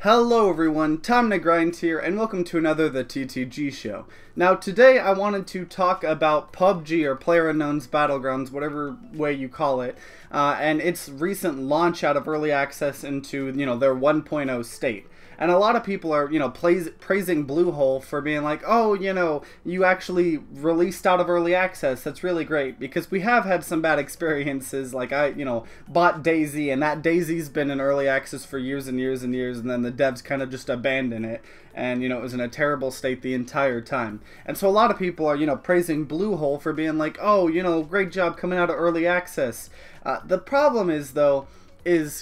Hello everyone, TimeToGrind here, and welcome to another The TTG show. Now today I wanted to talk about PUBG, or PlayerUnknown's Battlegrounds, whatever way you call it, and its recent launch out of early access into, their 1.0 state. And a lot of people are, praising Bluehole for being like, oh, you actually released out of early access. That's really great, because we have had some bad experiences. Like I, bought DayZ, and that DayZ's been in early access for years and years and years, and then the devs kind of just abandoned it. And, it was in a terrible state the entire time. And so a lot of people are, praising Bluehole for being like, oh, great job coming out of early access. The problem is, though,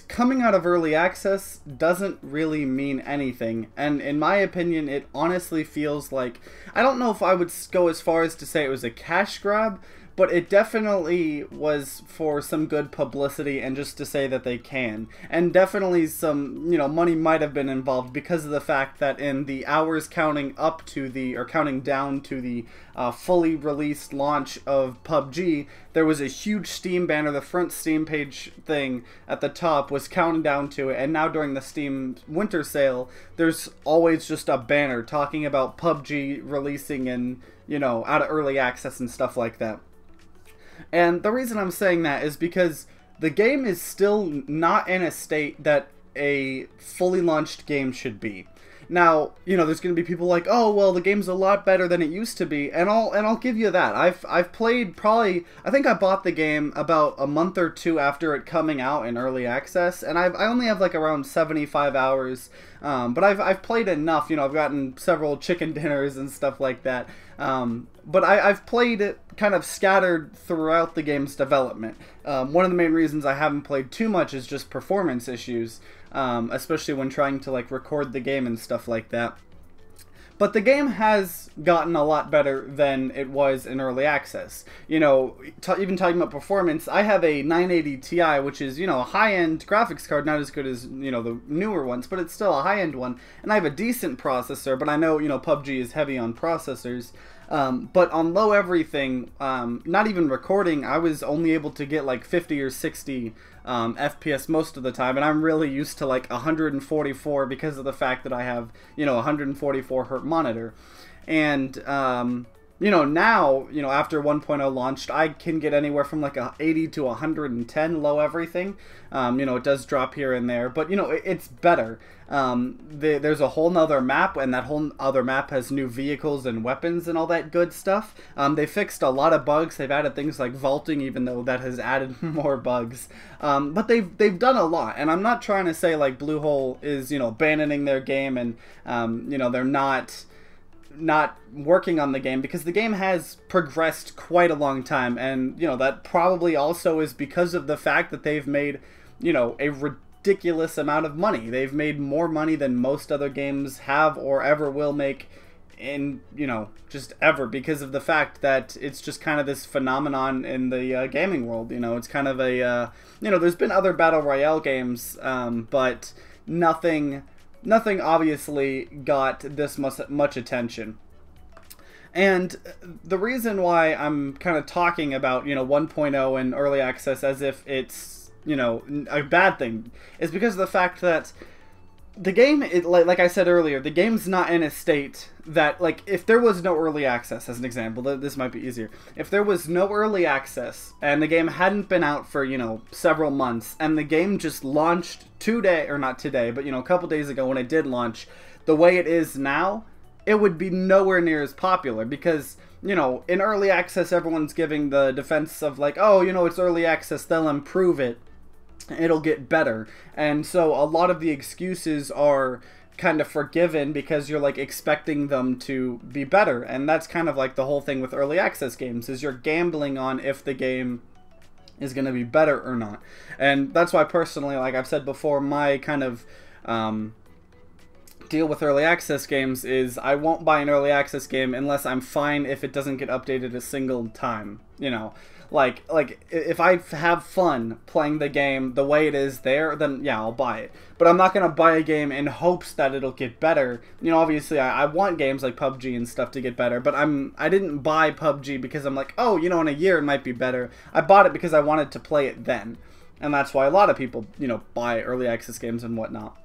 coming out of early access doesn't really mean anything, and in my opinion it honestly feels like, I don't know if I would go as far as to say it was a cash grab, but it definitely was for some good publicity and just to say that they can. And definitely some, money might have been involved because of the fact that in the hours counting up to the, or counting down to the fully released launch of PUBG, there was a huge Steam banner. The front Steam page thing at the top was counting down to it, and now during the Steam winter sale, there's always just a banner talking about PUBG releasing in, out of early access and stuff like that. And the reason I'm saying that is because the game is still not in a state that a fully launched game should be. Now, there's going to be people like, oh, well, the game's a lot better than it used to be, and I'll give you that. I've played probably, I think I bought the game about a month or two after it coming out in early access, and I only have like around 75 hours, but I've played enough. I've gotten several chicken dinners and stuff like that. But I've played it kind of scattered throughout the game's development. One of the main reasons I haven't played too much is just performance issues, especially when trying to like record the game and stuff like that. But the game has gotten a lot better than it was in early access. Even talking about performance, I have a 980 Ti, which is, a high-end graphics card, not as good as, the newer ones, but it's still a high-end one. And I have a decent processor, but I know, PUBG is heavy on processors. But on low everything, not even recording, I was only able to get like 50 or 60 FPS most of the time, and I'm really used to like 144 because of the fact that I have, 144 hertz monitor. And now, after 1.0 launched, I can get anywhere from like 80 to 110 low everything. It does drop here and there, but it's better. There's a whole nother map, and that whole other map has new vehicles and weapons and all that good stuff. They fixed a lot of bugs. They've added things like vaulting, even though that has added more bugs. But they've done a lot, and I'm not trying to say like Bluehole is abandoning their game and they're not working on the game, because the game has progressed quite a long time, and that probably also is because of the fact that they've made a ridiculous amount of money. They've made more money than most other games have or ever will make in just ever, because of the fact that it's just kind of this phenomenon in the gaming world. It's kind of a there's been other battle royale games, but nothing obviously got this much attention. And the reason why I'm kind of talking about 1.0 and early access as if it's a bad thing is because of the fact that the game, like I said earlier, the game's not in a state that, like, if there was no early access, as an example, this might be easier. If there was no early access and the game hadn't been out for, several months, and the game just launched today, or not today, but, a couple days ago when it did launch, the way it is now, it would be nowhere near as popular, because, in early access, everyone's giving the defense of, like, oh, it's early access, they'll improve it, it'll get better. And so a lot of the excuses are kind of forgiven because you're like expecting them to be better, and that's kind of like the whole thing with early access games, is you're gambling on if the game is going to be better or not. And that's why personally, like I've said before, my kind of deal with early access games is I won't buy an early access game unless I'm fine if it doesn't get updated a single time. Like if I have fun playing the game the way it is there, then yeah, I'll buy it. But I'm not gonna buy a game in hopes that it'll get better. Obviously I want games like PUBG and stuff to get better, but I didn't buy PUBG because I'm like, oh, in a year it might be better. I bought it because I wanted to play it then. And that's why a lot of people, buy early access games and whatnot.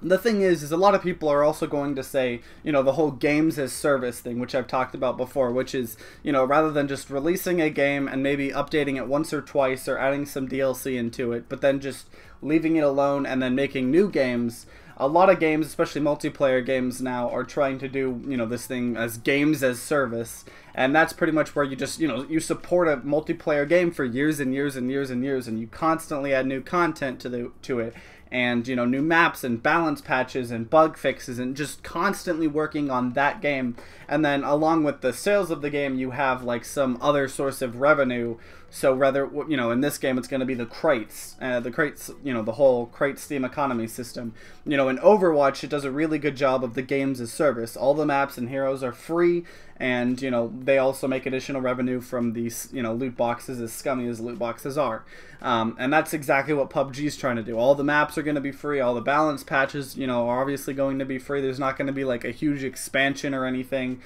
The thing is a lot of people are also going to say, you know, the whole games as service thing, which I've talked about before, which is, you know, rather than just releasing a game and maybe updating it once or twice or adding some DLC into it, but then just leaving it alone and then making new games. A lot of games, especially multiplayer games now, are trying to do, you know, this thing as games as service. And that's pretty much where you just, you know, you support a multiplayer game for years and years and years and years, and you constantly add new content to it. And, you know, new maps and balance patches and bug fixes and just constantly working on that game. And then along with the sales of the game, you have like some other source of revenue. So rather, you know, in this game, it's going to be the crates, you know, the whole crate Steam economy system. You know, in Overwatch, it does a really good job of the games as service. All the maps and heroes are free, and, you know, they also make additional revenue from these, you know, loot boxes, as scummy as loot boxes are. And that's exactly what PUBG is trying to do. All the maps are going to be free. All the balance patches, you know, are obviously going to be free. There's not going to be like a huge expansion or anything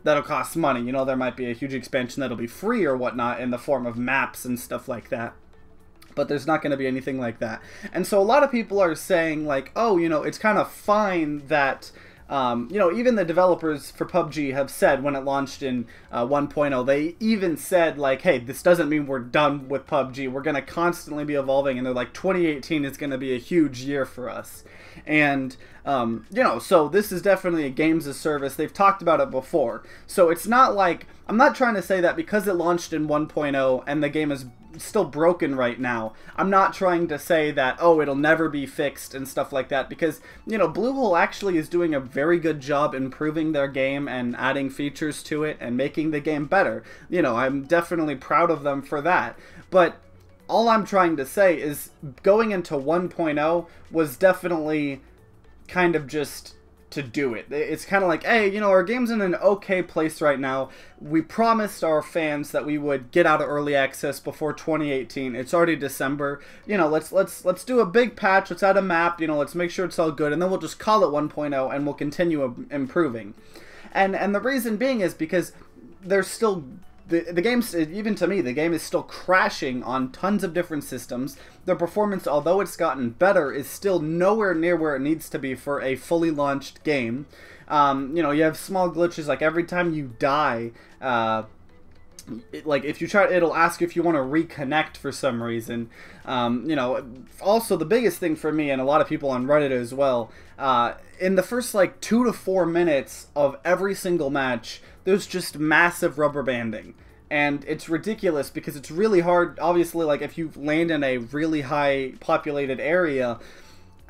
that'll cost money. You know, there might be a huge expansion that'll be free or whatnot in the form of maps and stuff like that. But there's not going to be anything like that. And so a lot of people are saying like, oh, you know, it's kind of fine that you know, even the developers for PUBG have said when it launched in 1.0, they even said like, hey, this doesn't mean we're done with PUBG. We're going to constantly be evolving, and they're like, 2018 is going to be a huge year for us. And, you know, so this is definitely a games as service. They've talked about it before. So it's not like, I'm not trying to say that because it launched in 1.0 and the game is still broken right now, I'm not trying to say that, oh, it'll never be fixed and stuff like that, because, you know, Bluehole actually is doing a very good job improving their game and adding features to it and making the game better. You know, I'm definitely proud of them for that. But all I'm trying to say is going into 1.0 was definitely kind of just to do it. It's kind of like, hey, you know, our game's in an okay place right now. We promised our fans that we would get out of early access before 2018. It's already December. You know, let's do a big patch. Let's add a map. You know, let's make sure it's all good, and then we'll just call it 1.0 and we'll continue improving. And the reason being is because there's still the game's, even to me, the game is still crashing on tons of different systems. The performance, although it's gotten better, is still nowhere near where it needs to be for a fully launched game. You know, you have small glitches, like every time you die, like if you try, it'll ask if you want to reconnect for some reason. You know, also the biggest thing for me, and a lot of people on Reddit as well, in the first like 2 to 4 minutes of every single match, there's just massive rubber banding. And it's ridiculous because it's really hard, obviously, like if you land in a really high populated area,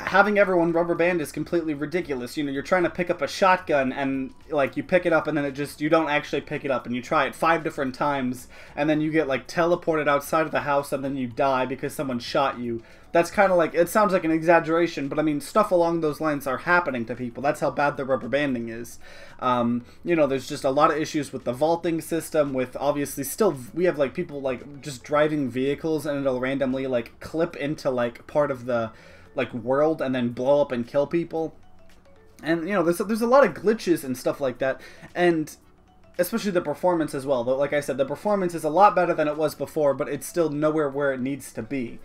having everyone rubber band is completely ridiculous. You know, you're trying to pick up a shotgun and like you pick it up and then it just, you don't actually pick it up, and you try it 5 different times and then you get like teleported outside of the house and then you die because someone shot you. That's kind of like, it sounds like an exaggeration, but I mean, stuff along those lines are happening to people. That's how bad the rubber banding is. You know, there's just a lot of issues with the vaulting system, with obviously still, we have like people like just driving vehicles and it'll randomly like clip into like part of the like world and then blow up and kill people. And you know, there's a lot of glitches and stuff like that, and especially the performance as well. Though, like I said, the performance is a lot better than it was before, but it's still nowhere where it needs to be.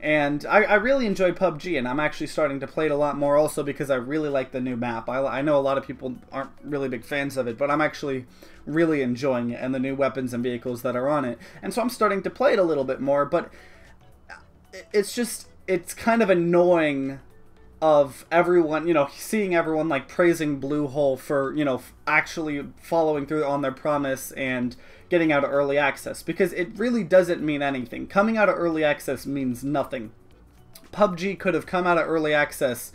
And I really enjoy PUBG, and I'm actually starting to play it a lot more also because I really like the new map. I know a lot of people aren't really big fans of it, but I'm actually really enjoying it and the new weapons and vehicles that are on it. And so I'm starting to play it a little bit more, but it's just, it's kind of annoying of everyone, you know, seeing everyone like praising Bluehole for, you know, actually following through on their promise and getting out of early access, because it really doesn't mean anything. Coming out of early access means nothing. PUBG could have come out of early access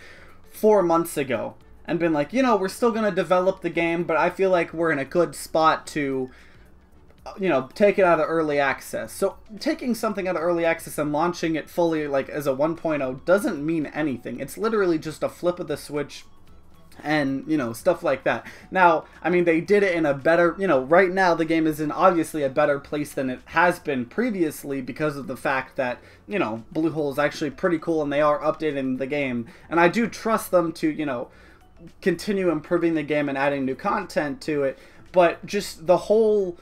4 months ago and been like, you know, we're still going to develop the game, but I feel like we're in a good spot to, you know, take it out of early access. So taking something out of early access and launching it fully like as a 1.0 doesn't mean anything. It's literally just a flip of the switch and, you know, stuff like that. Now, I mean, they did it in a better, you know, right now the game is in obviously a better place than it has been previously because of the fact that, you know, Bluehole is actually pretty cool and they are updating the game. And I do trust them to, you know, continue improving the game and adding new content to it. But just the whole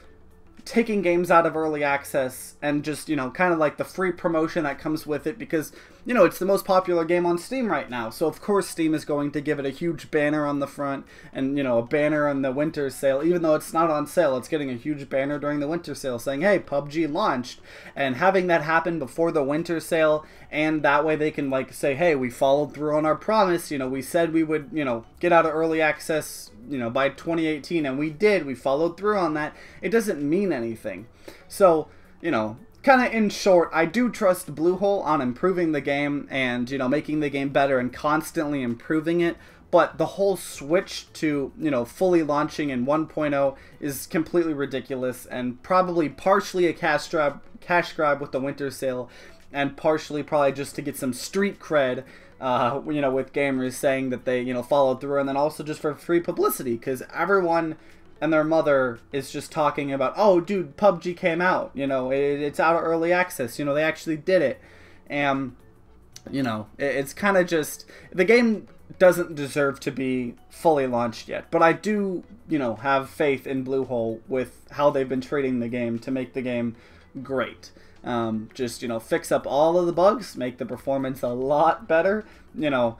taking games out of early access and just, you know, kind of like the free promotion that comes with it, because, you know, it's the most popular game on Steam right now. So of course Steam is going to give it a huge banner on the front and, you know, a banner on the winter sale. Even though it's not on sale, it's getting a huge banner during the winter sale saying, hey, PUBG launched. And having that happen before the winter sale, and that way they can like say, hey, we followed through on our promise. You know, we said we would, you know, get out of early access, you know, by 2018, and we did. We followed through on that. It doesn't mean anything. So, you know, kind of in short, I do trust Bluehole on improving the game and, you know, making the game better and constantly improving it. But the whole switch to, you know, fully launching in 1.0 is completely ridiculous, and probably partially a cash grab with the winter sale, and partially probably just to get some street cred, you know, with gamers saying that they, you know, followed through, and then also just for free publicity, because everyone and their mother is just talking about, oh, dude, PUBG came out, you know, it's out of early access, you know, they actually did it, and, you know, it's kind of just, the game doesn't deserve to be fully launched yet, but I do, you know, have faith in Bluehole with how they've been treating the game to make the game great. Just, you know, fix up all of the bugs, make the performance a lot better, you know,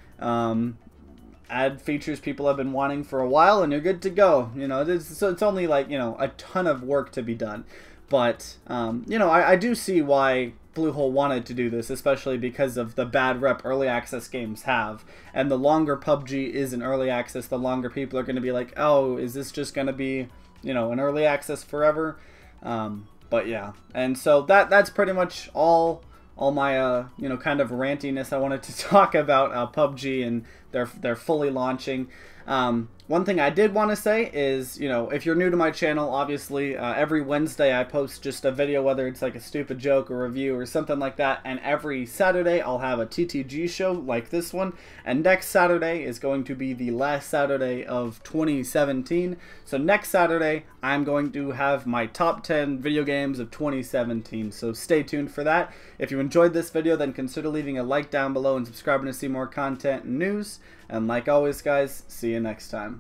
add features people have been wanting for a while, and you're good to go. You know, so it's only like, you know, a ton of work to be done. But, you know, I do see why Bluehole wanted to do this, especially because of the bad rep early access games have. And the longer PUBG is in early access, the longer people are going to be like, oh, is this just going to be, you know, in early access forever? But yeah, and so that's pretty much all my you know, kind of rantiness I wanted to talk about PUBG and they're fully launching. One thing I did want to say is, you know, if you're new to my channel, obviously every Wednesday I post just a video, whether it's like a stupid joke or review or something like that, and every Saturday I'll have a TTG show like this one, and next Saturday is going to be the last Saturday of 2017, so next Saturday I'm going to have my top 10 video games of 2017, so stay tuned for that. If you enjoyed this video, then consider leaving a like down below and subscribing to see more content and news, and like always guys, see you next time.